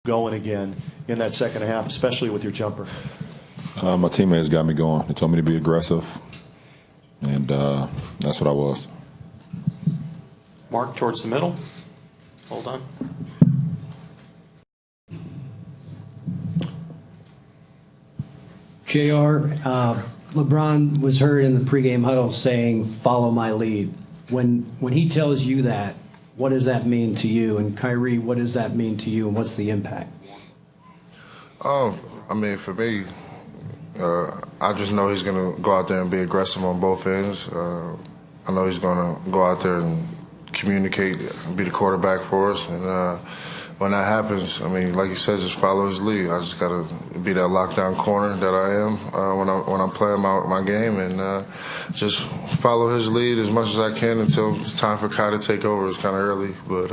going again in that second half, especially with your jumper? My teammates got me going. They told me to be aggressive, and that's what I was. Mark, towards the middle. Hold on. JR, LeBron was heard in the pregame huddle saying, "Follow my lead." When he tells you that, what does that mean to you? And Kyrie, what does that mean to you, and what's the impact? I mean, for me, I just know he's going to go out there and be aggressive on both ends. I know he's going to go out there and communicate, be the quarterback for us. And when that happens, I mean, like you said, just follow his lead. I just got to be that lockdown corner that I am when I'm playing my game, and just follow his lead as much as I can until it's time for Kai to take over. It's kind of early, but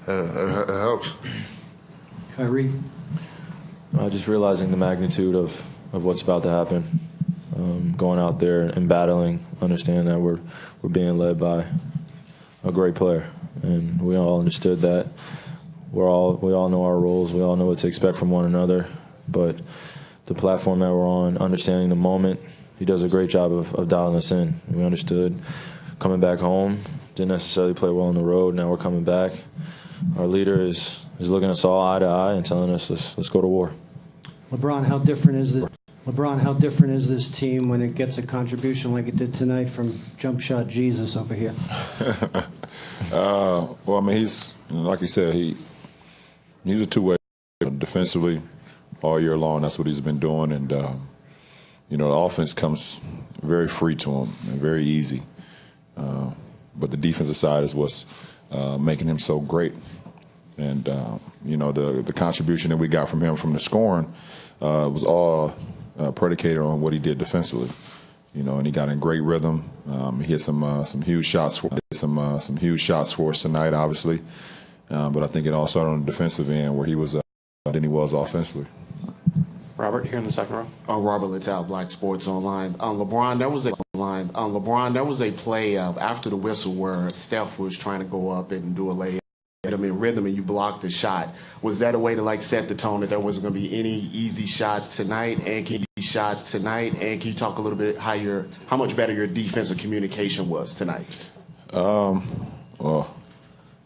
it helps. Kyrie? Just realizing the magnitude of what's about to happen, going out there and battling, understanding that we're being led by a great player, and we all understood that. We all know our roles. We all know what to expect from one another. But the platform that we're on, understanding the moment, he does a great job of dialing us in. We understood coming back home, didn't necessarily play well on the road. Now we're coming back. Our leader is looking us all eye to eye and telling us let's go to war. LeBron, how different is this team when it gets a contribution like it did tonight from Jump Shot Jesus over here? Well, I mean, he's, like you said, he's a two-way defensively all year long. That's what he's been doing, and the offense comes very free to him and very easy. But the defensive side is what's making him so great. And the contribution that we got from him from the scoring was all predicated on what he did defensively. And he got in great rhythm. He hit some huge shots for us tonight, obviously. But I think it all started on the defensive end where he was than he was offensively. Robert, here in the second row. Robert Littal, Black Sports Online. LeBron, there was a play after the whistle where Steph was trying to go up and do a layup. Him in rhythm and you blocked the shot. Was that a way to set the tone that there wasn't going to be any easy shots tonight? And can you talk a little bit how much better your defensive communication was tonight? Well,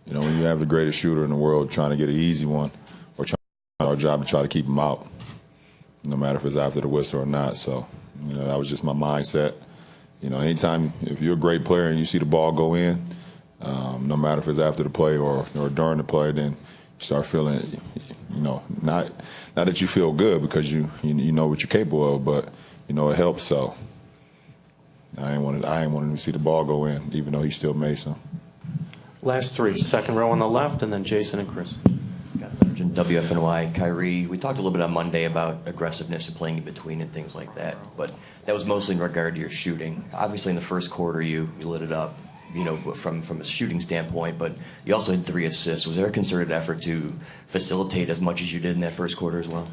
when you have the greatest shooter in the world trying to get an easy one, or our job to try to keep him out, no matter if it's after the whistle or not. So, that was just my mindset. Anytime if you're a great player and you see the ball go in, no matter if it's after the play or during the play, then you start feeling, not that you feel good because you know what you're capable of, but it helps. So I ain't wanted to see the ball go in, even though he still made some. Last three, second row on the left, and then Jason and Chris. Scott Sargent, WFNY. Kyrie, we talked a little bit on Monday about aggressiveness and playing in between and things like that, but that was mostly in regard to your shooting. Obviously, in the first quarter, you lit it up, from a shooting standpoint, but you also had 3 assists. Was there a concerted effort to facilitate as much as you did in that first quarter as well?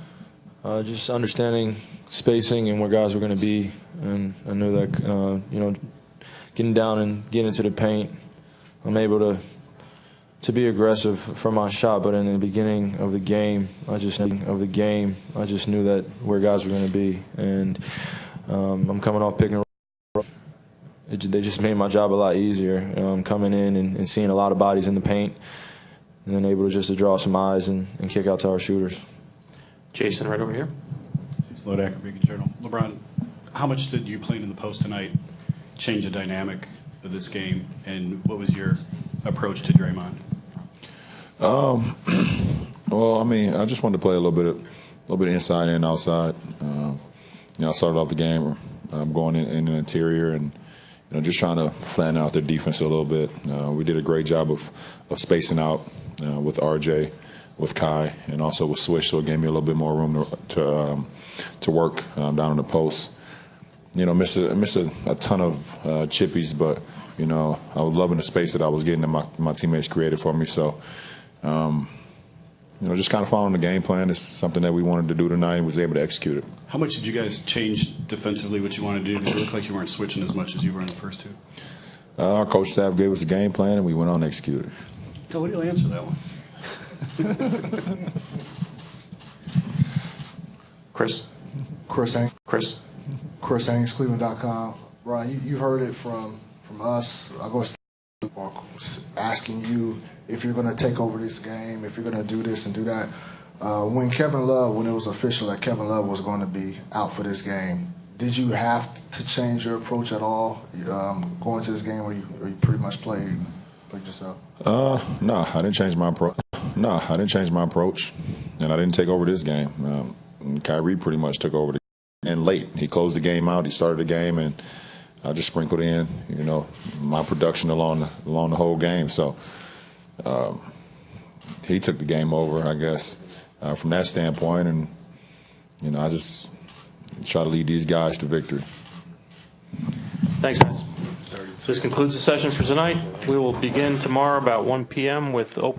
Just understanding spacing and where guys were going to be, and I knew that getting down and getting into the paint, I'm able to be aggressive for my shot. But in the beginning of the game, I just knew that where guys were going to be, and I'm coming off pick and roll. They just made my job a lot easier, coming in and seeing a lot of bodies in the paint, and then able to draw some eyes and kick out to our shooters. Jason, right over here. Slodak, Beacon Journal. LeBron, how much did you playing in the post tonight change the dynamic of this game, and what was your approach to Draymond? Well, I mean, I just wanted to play a little bit inside and outside. I started off the game going in the interior and just trying to flatten out their defense a little bit. We did a great job of spacing out with RJ, with Kai, and also with Swish, so it gave me a little bit more room to work down in the post. Missed a ton of chippies, but I was loving the space that I was getting that my teammates created for me. So, just kind of following the game plan is something that we wanted to do tonight and was able to execute it. How much did you guys change defensively what you want to do? Because it looked like you weren't switching as much as you were in the first two. Our coach staff gave us a game plan and we went on and executed it. So what do you answer that one? Chris? Chris Haynes, Cleveland.com. Brian, you've heard it from us. I go asking you if you're going to take over this game, if you're going to do this and do that. When it was official that Kevin Love was going to be out for this game, did you have to change your approach at all going to this game, or you pretty much played yourself? No, I didn't change my approach. And I didn't take over this game. Kyrie pretty much took over the game. And late, he closed the game out. He started the game, and I just sprinkled in, my production along the whole game. So he took the game over, I guess, from that standpoint. And I just try to lead these guys to victory. Thanks, guys. This concludes the session for tonight. We will begin tomorrow about 1 p.m. with open